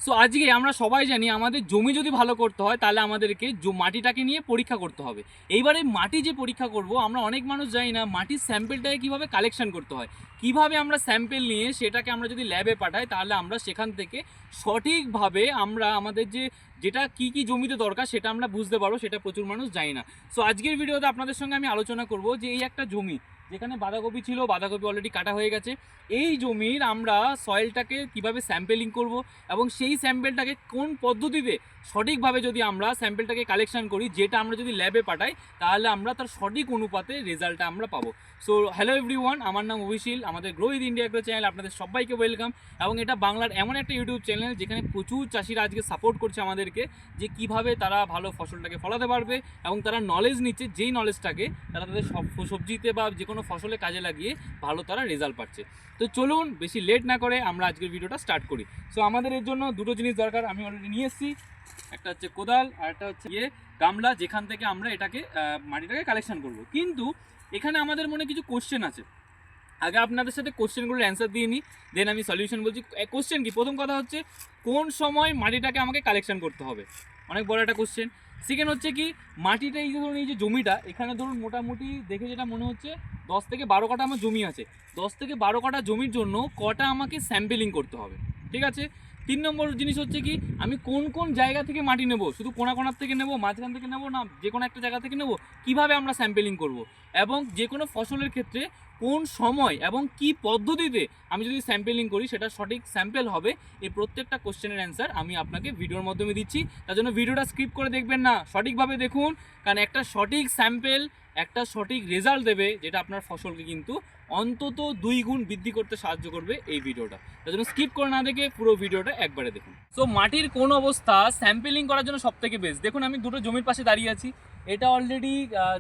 So আজকে আমরা সবাই জানি আমাদের জমি যদি ভালো করতে হয় তাহলে আমাদেরকে মাটিটাকে নিয়ে পরীক্ষা করতে হবে। এইবারে মাটি যে পরীক্ষা করব, আমরা অনেক মানুষ জানি না মাটির স্যাম্পেলটাকে কীভাবে কালেকশন করতে হয়, কিভাবে আমরা স্যাম্পেল নিয়ে সেটাকে আমরা যদি ল্যাবে পাঠাই তাহলে আমরা সেখান থেকে সঠিকভাবে আমরা আমাদের যেটা কি কি জমিতে দরকার সেটা আমরা বুঝতে পারবো। সেটা প্রচুর মানুষ জানি না। সো আজকের ভিডিওতে আপনাদের সঙ্গে আমি আলোচনা করব যে এই একটা জমি যেখানে বাঁধাকপি ছিল, বাঁধাকপি অলরেডি কাটা হয়ে গেছে। এই জমির আমরা সয়েলটাকে কিভাবে স্যাম্পেলিং করব এবং সেই স্যাম্পেলটাকে কোন পদ্ধতিতে সঠিকভাবে যদি আমরা স্যাম্পেলটাকে কালেকশন করি, যেটা আমরা যদি ল্যাবে পাঠাই তাহলে আমরা তার সঠিক অনুপাতে রেজাল্টটা আমরা পাবো। সো হ্যালো এভরিওয়ান, আমার নাম অভিশীল, আমাদের grow with India agro channel আপনাদের সবাইকে ওয়েলকাম। এবং এটা বাংলার এমন একটা ইউটিউব চ্যানেল যেখানে প্রচুর চাষিরা আজকে সাপোর্ট করছে আমাদেরকে যে কিভাবে তারা ভালো ফসলটাকে ফলাতে পারবে এবং তারা নলেজ নিচ্ছে, যেই নলেজটাকে তারা তাদের সবজিতে বা যে কোনো ফসলে কাজে লাগিয়ে ভালো তারা রেজাল্ট পাচ্ছে। তো চলুন বেশি লেট না করে আমরা আজকের ভিডিওটা স্টার্ট করি। সো আমাদের এর জন্য দুটো জিনিস দরকার, আমি অলরেডি নিয়ে এসেছি। একটা হচ্ছে কোদাল আর একটা হচ্ছে গামলা, যেখান থেকে আমরা এটাকে মাটিটাকে কালেকশন করব। কিন্তু এখানে আমাদের মনে কিছু কোশ্চেন আছে। আগে আপনাদের সাথে কোশ্চেনগুলোর অ্যান্সার দিয়ে নিই, দেন আমি সলিউশন বলছি। কোশ্চেন কি, প্রথম কথা হচ্ছে কোন সময় মাটিটাকে আমাকে কালেকশন করতে হবে, অনেক বড় একটা কোশ্চেন। সেকেন্ড হচ্ছে কি, মাটিটা এই যে ধরুন এই যে জমিটা, এখানে ধরুন মোটামুটি দেখে যেটা মনে হচ্ছে 10 থেকে 12 কাঠা আমার জমি আছে। 10 থেকে 12 কাঠা জমির জন্য কটা আমাকে স্যাম্পেলিং করতে হবে, ঠিক আছে। 3 নম্বর জিনিস হচ্ছে কি, আমি কোন কোন জায়গা থেকে মাটি নেব, শুধু কোনার থেকে নেব, মাঝখান থেকে নেব, না যে কোনো একটা জায়গা থেকে নেব, কিভাবে আমরা স্যাম্পেলিং করব, এবং যে কোনো ফসলের ক্ষেত্রে কোন সময় এবং কি পদ্ধতিতে আমি যদি স্যাম্পেলিং করি সেটা সঠিক স্যাম্পেল হবে। এই প্রত্যেকটা কোশ্চেনের অ্যান্সার আমি আপনাকে ভিডিওর মাধ্যমে দিচ্ছি। তার জন্য ভিডিওটা স্কিপ করে দেখবেন না, সঠিকভাবে দেখুন, কারণ একটা সঠিক স্যাম্পেল একটা সঠিক রেজাল্ট দেবে, যেটা আপনার ফসলকে কিন্তু অন্তত 2 গুণ বৃদ্ধি করতে সাহায্য করবে এই ভিডিওটা। তার জন্য স্কিপ করে না দেখে পুরো ভিডিওটা একবারে দেখুন। সো মাটির কোন অবস্থা স্যাম্পেলিং করার জন্য সবথেকে বেস্ট, দেখুন আমি দুটো জমির পাশে দাঁড়িয়ে আছি। এটা অলরেডি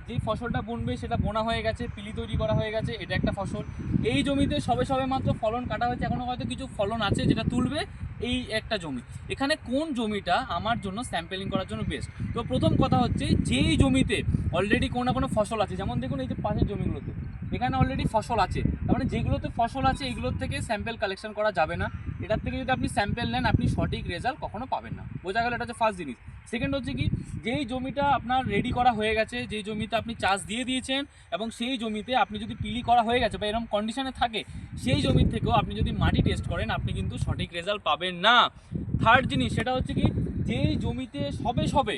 যে ফসলটা বুনবে সেটা বোনা হয়ে গেছে, পিলি তৈরি করা হয়ে গেছে, এটা একটা ফসল। এই জমিতে সবে সবে মাত্র ফলন কাটা হয়েছে, এখনও হয়তো কিছু ফলন আছে যেটা তুলবে। এই একটা জমি, এখানে কোন জমিটা আমার জন্য স্যাম্পেলিং করার জন্য বেস্ট। তো প্রথম কথা হচ্ছে, যেই জমিতে অলরেডি কোনো না কোনো ফসল আছে, যেমন দেখুন এই যে পাশের জমিগুলোতে এখানে অলরেডি ফসল আছে, তার মানে যেগুলোতে ফসল আছে এইগুলোর থেকে স্যাম্পেল কালেকশন করা যাবে না। এটার থেকে যদি আপনি স্যাম্পেল নেন আপনি সঠিক রেজাল্ট কখনো পাবেন না, বোঝা গেল? এটা হচ্ছে ফার্স্ট জিনিস। সেকেন্ড হচ্ছে কি, যেই জমিটা আপনার রেডি করা হয়ে গেছে, যেই জমিতে আপনি চাষ দিয়ে দিয়েছেন এবং সেই জমিতে আপনি যদি পিলি করা হয়ে গেছে বা এরকম কন্ডিশনে থাকে, সেই জমির থেকেও আপনি যদি মাটি টেস্ট করেন আপনি কিন্তু সঠিক রেজাল্ট পাবেন না। থার্ড জিনিস সেটা হচ্ছে কি, যেই জমিতে সবে সবে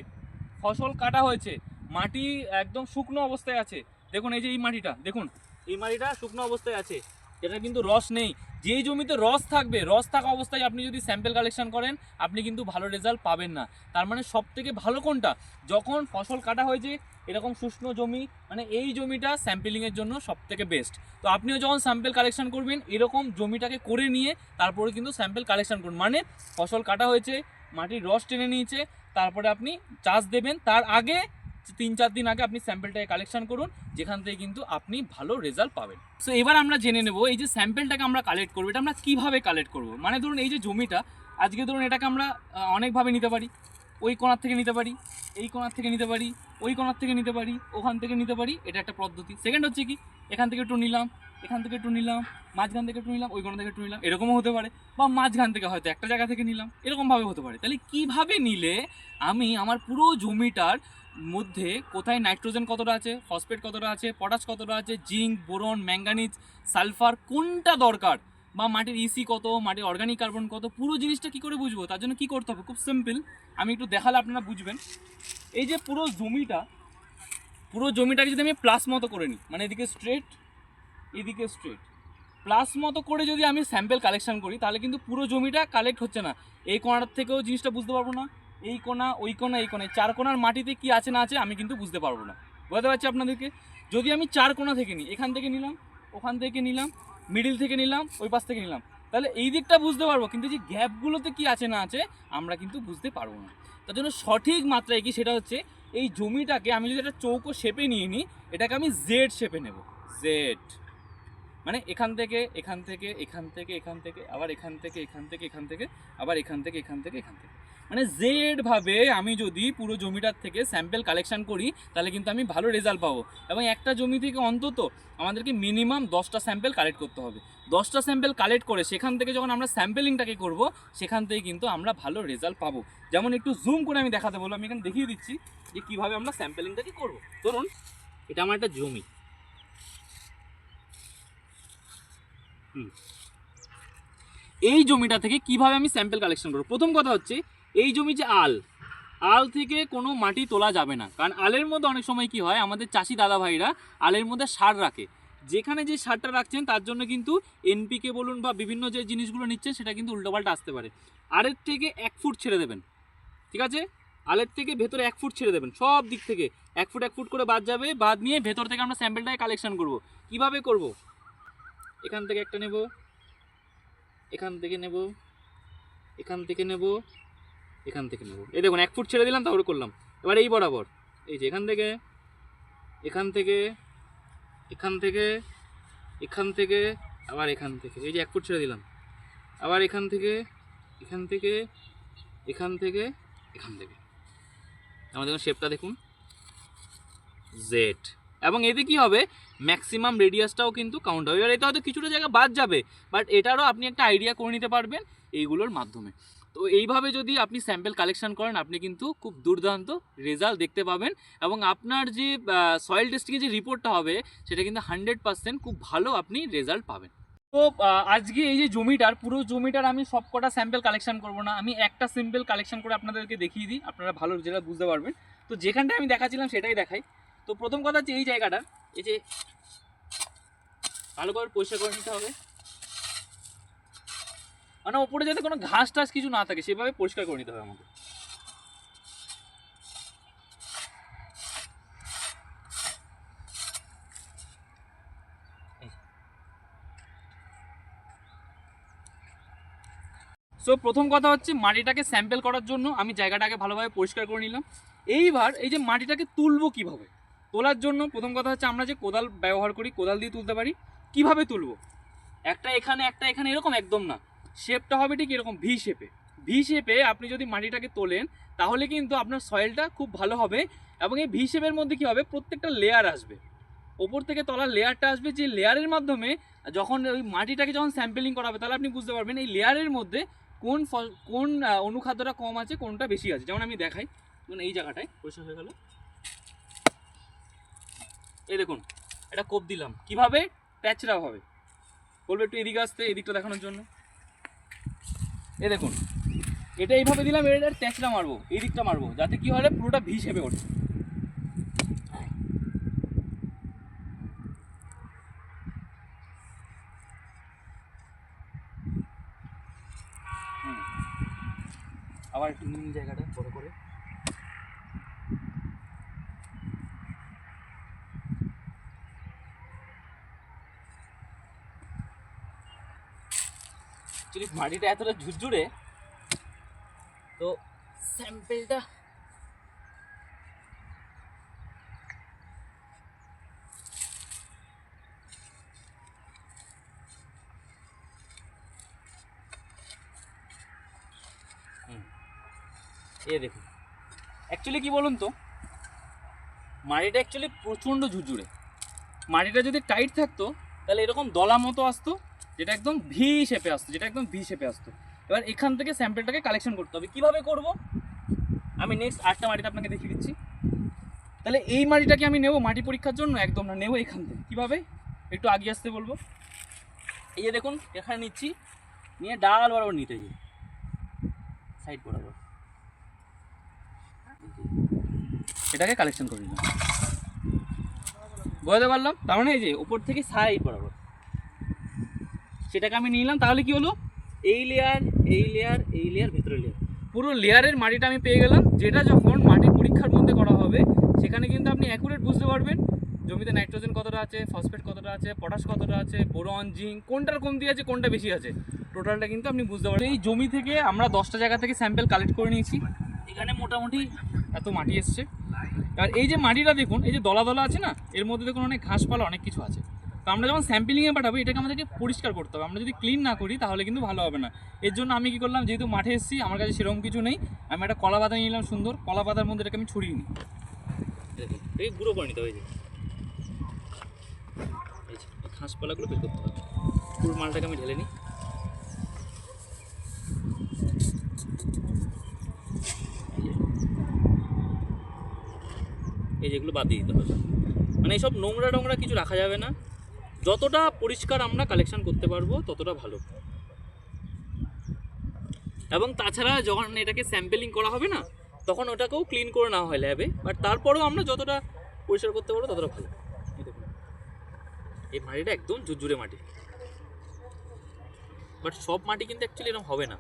ফসল কাটা হয়েছে, মাটি একদম শুকনো অবস্থায় আছে, দেখুন এই যে এই মাটিটা, দেখুন এই মাটিটা শুকনো অবস্থায় আছে, এটা কিন্তু রস নেই। যেই জমিতে রস থাকবে, রস থাকা অবস্থায় আপনি যদি স্যাম্পেল কালেকশন করেন আপনি কিন্তু ভালো রেজাল্ট পাবেন না। তার মানে সব থেকে ভালো কোনটা, যখন ফসল কাটা হয়েছে এরকম শুষ্ক জমি, মানে এই জমিটা স্যাম্পেলিংয়ের জন্য সব থেকে বেস্ট। তো আপনিও যখন স্যাম্পেল কালেকশন করবেন এরকম জমিটাকে করে নিয়ে তারপরে কিন্তু স্যাম্পেল কালেকশন করুন, মানে ফসল কাটা হয়েছে, মাটির রস টেনে নিয়েছে, তারপরে আপনি চাষ দেবেন, তার আগে 3-4 দিন আগে আপনি স্যাম্পেলটাকে কালেকশন করুন, যেখান থেকে কিন্তু আপনি ভালো রেজাল্ট পাবেন। সো এবার আমরা জেনে নেব এই যে স্যাম্পেলটাকে আমরা কালেক্ট করবো, এটা আমরা কীভাবে কালেক্ট করব। মানে ধরুন এই যে জমিটা, আজকে ধরুন এটাকে আমরা অনেকভাবে নিতে পারি, ওই কোণার থেকে নিতে পারি, এই কোণার থেকে নিতে পারি, ওই কোণার থেকে নিতে পারি, ওখান থেকে নিতে পারি, এটা একটা পদ্ধতি। সেকেন্ড হচ্ছে কি, এখান থেকে একটু নিলাম, এখান থেকে একটু নিলাম, মাঝখান থেকে একটু নিলাম, ওই কোণা থেকে একটু নিলাম, এরকমও হতে পারে, বা মাঝখান থেকে হয়তো একটা জায়গা থেকে নিলাম, এরকমভাবে হতে পারে। তাহলে কিভাবে নিলে আমি আমার পুরো জমিটার মধ্যে কোথায় নাইট্রোজেন কতটা আছে, ফসফেট কতটা আছে, পটাশ কতটা আছে, জিঙ্ক, বোরন, ম্যাঙ্গানিজ, সালফার কোনটা দরকার, বা মাটির ইসি কত, মাটির অর্গানিক কার্বন কত, পুরো জিনিসটা কি করে বুঝবো? তার জন্য কি করতে হবে, খুব সিম্পল, আমি একটু দেখালে আপনারা বুঝবেন। এই যে পুরো জমিটাকে যদি আমি প্লাস মতো করে নিই, মানে এদিকে স্ট্রেট এদিকে স্ট্রেট, প্লাস মতো করে যদি আমি স্যাম্পেল কালেকশন করি তাহলে কিন্তু পুরো জমিটা কালেক্ট হচ্ছে না। এই কোণার থেকেও জিনিসটা বুঝতে পারবো না, এই কোণা, ওই কোণা, এই কোণায়, 4 কোণার মাটিতে কি আছে না আছে আমি কিন্তু বুঝতে পারবো না। বুঝতে পারছি আপনাদেরকে? যদি আমি 4 কোণা থেকে নিই, এখান থেকে নিলাম, ওখান থেকে নিলাম, মিডিল থেকে নিলাম, ওই পাশ থেকে নিলাম, তাহলে এই দিকটা বুঝতে পারবো, কিন্তু যে গ্যাপগুলোতে কি আছে না আছে আমরা কিন্তু বুঝতে পারবো না। তার জন্য সঠিক মাত্রায় কি, সেটা হচ্ছে এই জমিটাকে আমি যদি একটা চৌকো শেপে নিয়ে নিই, এটাকে আমি জেড শেপে নেব। জেড মানে এখান থেকে এখান থেকে এখান থেকে এখান থেকে আবার এখান থেকে এখান থেকে এখান থেকে আবার এখান থেকে এখান থেকে এখান থেকে, মানে জেডভাবে আমি যদি পুরো জমিটার থেকে স্যাম্পেল কালেকশন করি তাহলে কিন্তু আমি ভালো রেজাল্ট পাবো। এবং একটা জমি থেকে অন্তত আমাদেরকে মিনিমাম 10টা স্যাম্পেল কালেক্ট করতে হবে। 10টা স্যাম্পেল কালেক্ট করে সেখান থেকে যখন আমরা স্যাম্পেলিংটাকে করব সেখান থেকে কিন্তু আমরা ভালো রেজাল্ট পাবো। যেমন একটু জুম করে আমি দেখাতে বলবো, আমি এখানে দেখিয়ে দিচ্ছি যে কীভাবে আমরা স্যাম্পেলিংটাকে করবো। ধরুন এটা আমার একটা জমি, এই জমিটা থেকে কিভাবে আমি স্যাম্পেল কালেকশন করবো। প্রথম কথা হচ্ছে এই জমি যে আল থেকে কোনো মাটি তোলা যাবে না, কারণ আলের মধ্যে অনেক সময় কি হয় আমাদের চাষি দাদা ভাইরা আলের মধ্যে সার রাখে, যেখানে যে সারটা রাখছেন তার জন্য কিন্তু এনপিকে বলুন বা বিভিন্ন যে জিনিসগুলো নিচ্ছেন সেটা কিন্তু উল্টোপাল্টা আসতে পারে। আলের থেকে 1 ফুট ছেড়ে দেবেন, ঠিক আছে, আলের থেকে ভেতরে 1 ফুট ছেড়ে দেবেন, সব দিক থেকে 1 ফুট 1 ফুট করে বাদ যাবে, বাদ নিয়ে ভেতর থেকে আমরা স্যাম্পেলটাকে কালেকশন করব। কিভাবে করব, এখান থেকে একটা নেব, এখান থেকে নেব, এখান থেকে নেব, এখান থেকে নেব, এই দেখুন 1 ফুট ছেড়ে দিলাম, তারপরে করলাম। এবার এই বরাবর এই যে এখান থেকে, এখান থেকে, এখান থেকে, এখান থেকে, আবার এখান থেকে, এই যে 1 ফুট ছেড়ে দিলাম, আবার এখান থেকে, এখান থেকে, এখান থেকে, এখান থেকে, আমাদের দেখুন শেপটা দেখুন জেড। এবং এতে কি হবে ম্যাক্সিমাম রেডিয়াসটাও কিন্তু কাউন্ট হবে। এবার এটা হয়তো কিছুটা জায়গা বাদ যাবে, বাট এটারও আপনি একটা আইডিয়া করে নিতে পারবেন এইগুলোর মাধ্যমে। তো এইভাবে যদি আপনি স্যাম্পেল কালেকশন করেন আপনি কিন্তু খুব দুর্দান্ত রেজাল্ট দেখতে পাবেন, এবং আপনার যে সয়েল টেস্টিংয়ের যে রিপোর্টটা হবে সেটা কিন্তু 100% খুব ভালো আপনি রেজাল্ট পাবেন। তো আজকে এই যে জমিটার পুরো জমিটার আমি সব কটা স্যাম্পেল কালেকশন করব না, আমি একটা স্যাম্পেল কালেকশন করে আপনাদেরকে দেখিয়ে দিই, আপনারা ভালো যেটা বুঝতে পারবেন। তো যেখানটা আমি দেখাচ্ছিলাম সেটাই দেখাই। তো প্রথম কথা হচ্ছে এই জায়গাটা, এই যে ভালো করে পরিষ্কার করে নিতে হবে, মানে ওপরে যাতে কোনো ঘাস টাস কিছু না থাকে সেভাবে পরিষ্কার করে নিতে হবে আমাকে। সো প্রথম কথা হচ্ছে মাটিটাকে স্যাম্পেল করার জন্য আমি জায়গাটাকে ভালোভাবে পরিষ্কার করে নিলাম। এইবার এই যে মাটিটাকে তুলবো কিভাবে, তোলার জন্য প্রথম কথা হচ্ছে আমরা যে কোদাল ব্যবহার করি, কোদাল দিয়ে তুলতে পারি। কিভাবে তুলবো, একটা এখানে একটা এখানে এরকম একদম না, শেপটা হবে ঠিক এরকম ভি শেপে। ভি শেপে আপনি যদি মাটিটাকে তোলেন তাহলে কিন্তু আপনার সয়েলটা খুব ভালো হবে। এবং এই ভি শেপের মধ্যে কী হবে, প্রত্যেকটা লেয়ার আসবে, ওপর থেকে তলার লেয়ারটা আসবে, যে লেয়ারের মাধ্যমে যখন ওই মাটিটাকে যখন স্যাম্পেলিং করা হবে তাহলে আপনি বুঝতে পারবেন এই লেয়ারের মধ্যে কোন অনুখাদ্যটা কম আছে কোনটা বেশি আছে। যেমন আমি দেখাই, যেমন এই জায়গাটায় পরিষ্কার হয়ে গেল, এই দেখুন এটা কোপ দিলাম কিভাবে, প্যাচরা হবে, বলবো একটু এদিকে আসতে, এদিকটা দেখানোর জন্য। এই দেখুন এটা এইভাবে দিলাম, এটা ট্যাচটা মারবো, এই দিকটা মারবো, যাতে কি হলে পুরোটা ভি শেপে ওঠে। আবার একটু নিন জায়গাটা বড় করে, অ্যাকচুয়ালি মাটিটা এতটা ঝুরঝুরে তো স্যাম্পেলটা এ দেখুন অ্যাকচুয়ালি কি বলুন তো, মাটিটা অ্যাকচুয়ালি প্রচণ্ড ঝুরঝুরে। মাটিটা যদি টাইট থাকতো তাহলে এরকম দলা মতো আসতো, যেটা একদম ভি শেপে আসতো, যেটা একদম ভি শেপে আসতো। এবার এখান থেকে স্যাম্পেলটাকে কালেকশন করতে হবে। কীভাবে করব, আমি নেক্সট আরেকটা মাটিতে আপনাকে দেখিয়ে দিচ্ছি। তাহলে এই মাটিটাকে আমি নেব মাটি পরীক্ষার জন্য, একদম না, নেব এখান থেকে। কীভাবে, একটু আগিয়ে আসতে বলবো, এই যে দেখুন এখানে নিচ্ছি, নিয়ে ডাল বরাবর নিতে যাই, সাইড বরাবর এটাকে কালেকশন করে নিলাম, বোঝাতে পারলাম। তার মানে এই যে উপর থেকে সাইড বরাবর সেটাকে আমি নিলাম। তাহলে কি হলো, এই লেয়ার এই লেয়ার এই লেয়ার ভেতরে লেয়ার, পুরো লেয়ারের মাটিটা আমি পেয়ে গেলাম, যেটা যখন মাটি পরীক্ষার মধ্যে করা হবে সেখানে কিন্তু আপনি অ্যাকুরেট বুঝতে পারবেন জমিতে নাইট্রোজেন কতটা আছে, ফসফেট কতটা আছে, পটাশ কতটা আছে, বোরন জিঙ্ক কোনটার কমতি আছে কোনটা বেশি আছে, টোটালটা কিন্তু আপনি বুঝতে পারবেন। এই জমি থেকে আমরা 10টা জায়গা থেকে স্যাম্পেল কালেক্ট করে নিয়েছি, এখানে মোটামুটি এত মাটি এসছে। আর এই যে মাটিটা দেখুন, এই যে দলা দলা আছে না, এর মধ্যে দেখুন অনেক ঘাসপালা অনেক কিছু আছে। তো আমরা যখন স্যাম্পলিংয়ে পাঠাবো এটাকে আমাদেরকে পরিষ্কার করতে হবে। আমরা যদি ক্লিন না করি তাহলে কিন্তু ভালো হবে না। এর জন্য আমি কী করলাম, যেহেতু মাঠে এসেছি আমার কাছে সেরকম কিছু নেই, আমি একটা কলা পাতা নিয়ে নিলাম, সুন্দর কলা পাতার মধ্যে এটাকে আমি ছড়িয়ে নিই। দেখুন এই গুঁড়ো করে নিতে হবে, এই যে ঘাসপালাগুলো বের করতে হবে। পুরো মালটাকে আমি ঢেলে নিই। এই যেগুলো বাদ দিয়ে দিতে হবে, মানে এইসব নোংরা টোংরা কিছু রাখা যাবে না। যতটা পরিষ্কার আমরা কালেকশন করতে পারবো ততটা ভালো। এবং তাছাড়া যখন এটাকে স্যাম্পলিং করা হবে না তখন ওটাকেও ক্লিন করে নেওয়া হয় ল্যাবে, বাট তারপরেও আমরা যতটা পরিষ্কার করতে পারবো ততটা ভালো। এই দেখুন এই মাটিটা একদম ঝুরঝুরে মাটি, বাট সব মাটি কিন্তু অ্যাকচুয়ালি এরকম হবে না।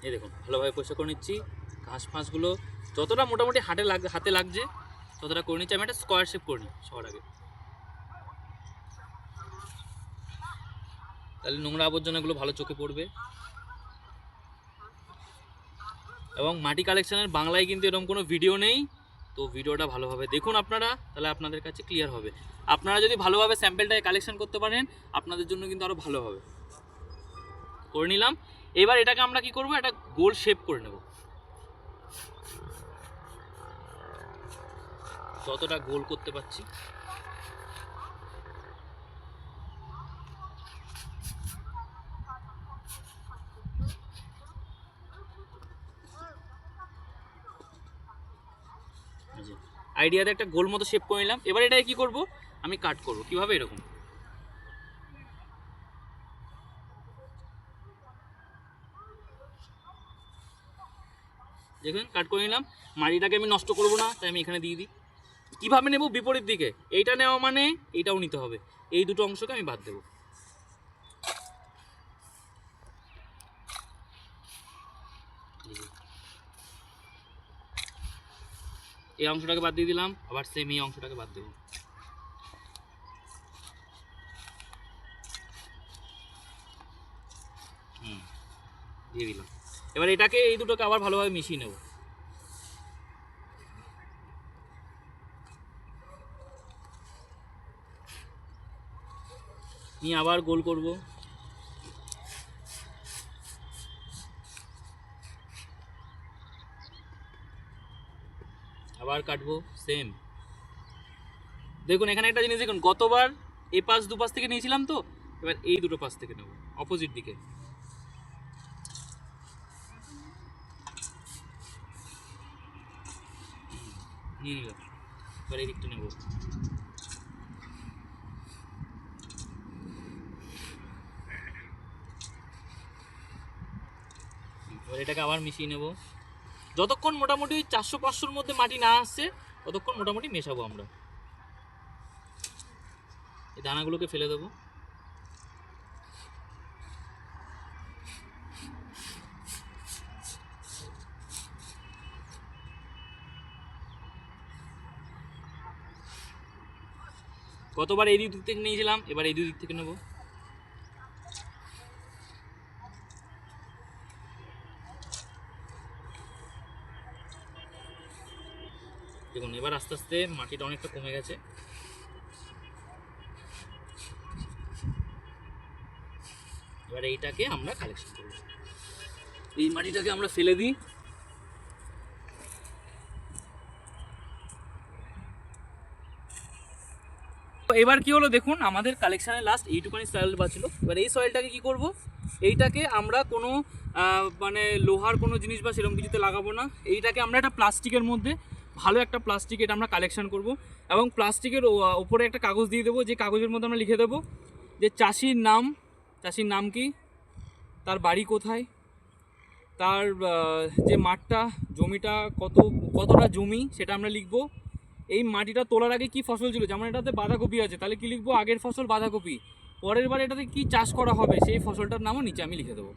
এই দেখুন ভালোভাবে পরিষ্কার করে নিচ্ছি। ঘাস ফাঁসগুলো যতটা মোটামুটি হাতে লাগছে ততটা করে নিচ্ছি। আমি একটা স্কোয়ার শেপ করে নিই সবার আগে, তাহলে নোংরা আবর্জনাগুলো ভালো চোখে পড়বে। এবং মাটি কালেকশনের বাংলায় কিন্তু এরকম কোনো ভিডিও নেই, তো ভিডিওটা ভালোভাবে দেখুন আপনারা, তাহলে আপনাদের কাছে ক্লিয়ার হবে। আপনারা যদি ভালোভাবে স্যাম্পেলটাকে কালেকশন করতে পারেন আপনাদের জন্য কিন্তু আরও ভালো হবে। করে নিলাম। এবার এটাকে আমরা কি করব, একটা গোল শেপ করে নেব। যতটা গোল করতে পারছি আইডিয়াতে একটা গোল মতো শেপ করে নিলাম। এবার এটাকে কি করব, আমি কাট করব। কিভাবে, এরকম দেখুন কাট করে নিলাম। মাটিটাকে আমি নষ্ট করব না, তাই আমি এখানে দিয়ে দিই। কীভাবে নেব, বিপরীত দিকে। এইটা নেওয়া মানে এইটাও নিতে হবে, এই দুটো অংশকে আমি বাদ দেবো। এই অংশটাকে বাদ দিয়ে দিলাম, আবার সেম এই অংশটাকে বাদ দেবো। দিয়ে দিলাম। এবার এটাকে এই দুটোকে আবার ভালোভাবে মিশিয়ে নেব। নিয়ে আবার গোল করব। আবার কাটবো সেম। দেখুন এখানে একটা জিনিস দেখুন, গতবার এই পাশ দুপাশ থেকে নিয়েছিলাম, তো এবার এই দুটো পাশ থেকে নেব অপোজিট দিকে। নিয়ে নিলাম। এবার এই দিকটা নেব। এবার এটাকে আবার মিশিয়ে নেব। যতক্ষণ মোটামুটি 400-500-র মধ্যে মাটি না আসছে ততক্ষণ মোটামুটি মেশাবো আমরা। এই দানাগুলোকে ফেলে দেবো। কতবার এই দিক থেকে নিয়েছিলাম, এবার এই দুই দিক থেকে নেব। দেখুন এবার আস্তে আস্তে মাটিটা অনেকটা কমে গেছে। এবার এইটাকে আমরা কালেকশন করব। এই মাটিটাকে আমরা ফেলে দিই। এবার কি হলো দেখুন, আমাদের কালেকশানের লাস্ট এইটুখানি সয়েল বাঁচলো। এবার এই সয়েলটাকে কি করব, এইটাকে আমরা কোনো মানে লোহার কোনো জিনিস বা সেরকম কিছুতে লাগাবো না। এইটাকে আমরা একটা প্লাস্টিকের মধ্যে, ভালো একটা প্লাস্টিক, এটা আমরা কালেকশান করব। এবং প্লাস্টিকের ওপরে একটা কাগজ দিয়ে দেবো, যে কাগজের মধ্যে আমরা লিখে দেবো যে চাষির নাম কি, তার বাড়ি কোথায়, তার যে মাঠটা, জমিটা কতটা জমি সেটা আমরা লিখবো। এই মাটিটা তোলার আগে কি ফসল ছিল, যেমন এটাতে বাঁধাকপি আছে, তাহলে কি লিখবো, আগের ফসল বাঁধাকপি। পরের বার এটাতে কি চাষ করা হবে সেই ফসলটার নামও নিচে আমি লিখে দেবো।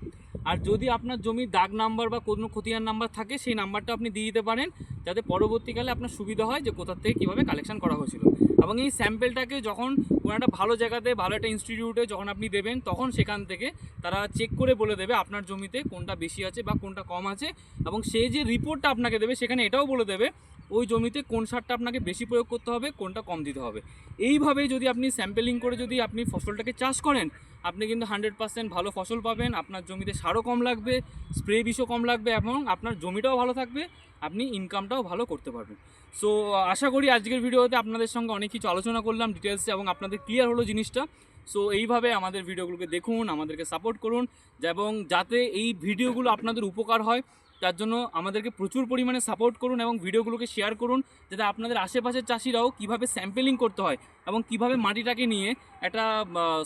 আর যদি আপনার জমির দাগ নাম্বার বা কোনো খতিয়ান নাম্বার থাকে সেই নাম্বারটা আপনি দিয়ে দিতে পারেন, যাতে পরবর্তীকালে আপনার সুবিধা হয় যে কোথা থেকে কীভাবে কালেকশন করা হয়েছিল। এবং এই স্যাম্পেলটাকে যখন কোনো একটা ভালো জায়গাতে ভালো একটা ইনস্টিটিউটে যখন আপনি দেবেন, তখন সেখান থেকে তারা চেক করে বলে দেবে আপনার জমিতে কোনটা বেশি আছে বা কোনটা কম আছে। এবং সেই যে রিপোর্টটা আপনাকে দেবে সেখানে এটাও বলে দেবে ওই জমিতে কোন সারটা আপনাকে বেশি প্রয়োগ করতে হবে, কোনটা কম দিতে হবে। এইভাবেই যদি আপনি স্যাম্পেলিং করে যদি আপনি ফসলটাকে চাষ করেন, আপনি কিন্তু 100% ভালো ফসল পাবেন। আপনার জমিতে সারও কম লাগবে, স্প্রে বিষও কম লাগবে এবং আপনার জমিটাও ভালো থাকবে, আপনি ইনকামটাও ভালো করতে পারবেন। সো আশা করি আজকের ভিডিওতে আপনাদের সঙ্গে অনেক কিছু আলোচনা করলাম ডিটেলসে এবং আপনাদের ক্লিয়ার হলো জিনিসটা। সো এইভাবে আমাদের ভিডিওগুলোকে দেখুন, আমাদেরকে সাপোর্ট করুন, এবং যাতে এই ভিডিওগুলো আপনাদের উপকার হয় তার জন্য আমাদেরকে প্রচুর পরিমাণে সাপোর্ট করুন এবং ভিডিওগুলোকে শেয়ার করুন, যাতে আপনাদের আশেপাশের চাষিরাও কীভাবে স্যাম্পেলিং করতে হয় এবং কীভাবে মাটিটাকে নিয়ে একটা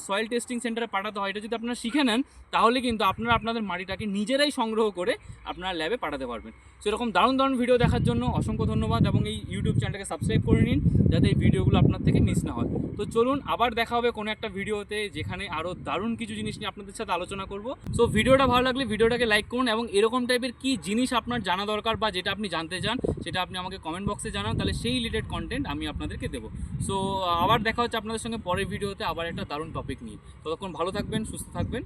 সয়েল টেস্টিং সেন্টারে পাঠাতে হয়, এটা যদি আপনারা শিখে নেন তাহলে কিন্তু আপনারা আপনাদের মাটিটাকে নিজেরাই সংগ্রহ করে আপনারা ল্যাবে পাঠাতে পারবেন। সেরকম দারুণ দারুণ ভিডিও দেখার জন্য অসংখ্য ধন্যবাদ এবং এই ইউটিউব চ্যানেলটাকে সাবস্ক্রাইব করে নিন যাতে এই ভিডিওগুলো আপনার থেকে মিস না হয়। তো চলুন আবার দেখা হবে কোনো একটা ভিডিওতে, যেখানে আরও দারুণ কিছু জিনিস নিয়ে আপনাদের সাথে আলোচনা করব। সো ভিডিওটা ভালো লাগলে ভিডিওটাকে লাইক করুন এবং এরকম টাইপের কী জিনিস আপনার জানা দরকার বা যেটা আপনি জানতে চান সেটা আপনি আমাকে কমেন্ট বক্সে জানান, তাহলে সেই রিলেটেড কন্টেন্ট আমি আপনাদেরকে দেবো। সো আবার দেখা হচ্ছে আপনাদের সঙ্গে পরের ভিডিওতে আবার একটা দারুণ টপিক নিয়ে। ততক্ষণ ভালো থাকবেন, সুস্থ থাকবেন।